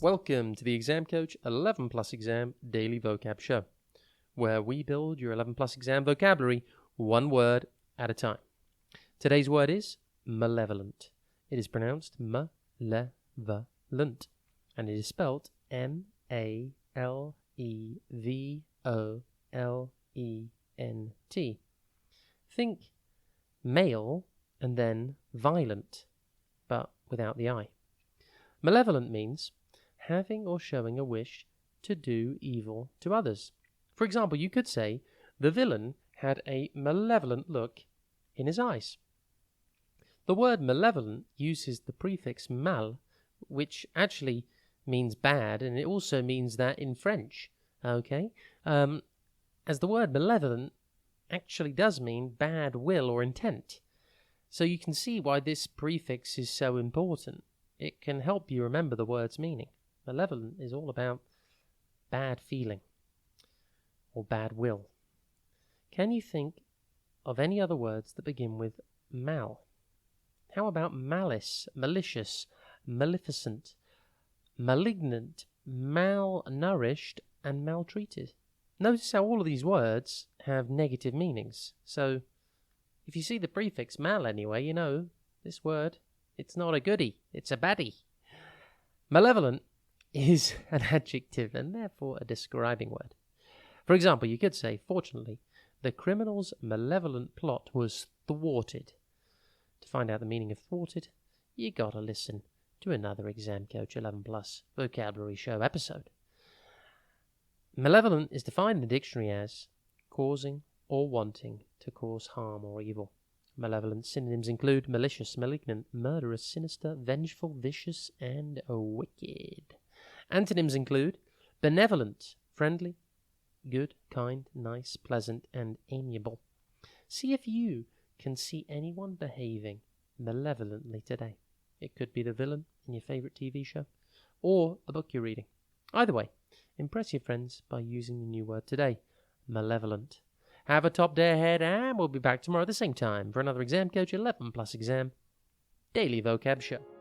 Welcome to the Exam Coach 11 Plus Exam Daily Vocab Show, where we build your 11 Plus Exam vocabulary one word at a time. Today's word is malevolent. It is pronounced malevolent, and it is spelled M-A-L-E-V-O-L-E-N-T. Think male and then violent, but without the I. Malevolent means having or showing a wish to do evil to others. For example, you could say, the villain had a malevolent look in his eyes. The word malevolent uses the prefix mal, which actually means bad, and it also means that in French, okay? As the word malevolent actually does mean bad will or intent. So you can see why this prefix is so important. It can help you remember the word's meaning. Malevolent is all about bad feeling or bad will. Can you think of any other words that begin with mal? How about malice, malicious, maleficent, malignant, malnourished, and maltreated? Notice how all of these words have negative meanings. So if you see the prefix mal anyway, you know this word, it's not a goodie, it's a baddie. Malevolent is an adjective and therefore a describing word. For example, you could say, fortunately, the criminal's malevolent plot was thwarted. To find out the meaning of thwarted, you gotta listen to another Exam Coach 11 Plus vocabulary show episode. Malevolent is defined in the dictionary as causing or wanting to cause harm or evil. Malevolent synonyms include malicious, malignant, murderous, sinister, vengeful, vicious, and wicked. Antonyms include benevolent, friendly, good, kind, nice, pleasant, and amiable. See if you can see anyone behaving malevolently today. It could be the villain in your favorite TV show or a book you're reading. Either way, impress your friends by using the new word today, malevolent. Have a top day ahead, and we'll be back tomorrow at the same time for another Exam Coach 11 Plus Exam Daily Vocab Show.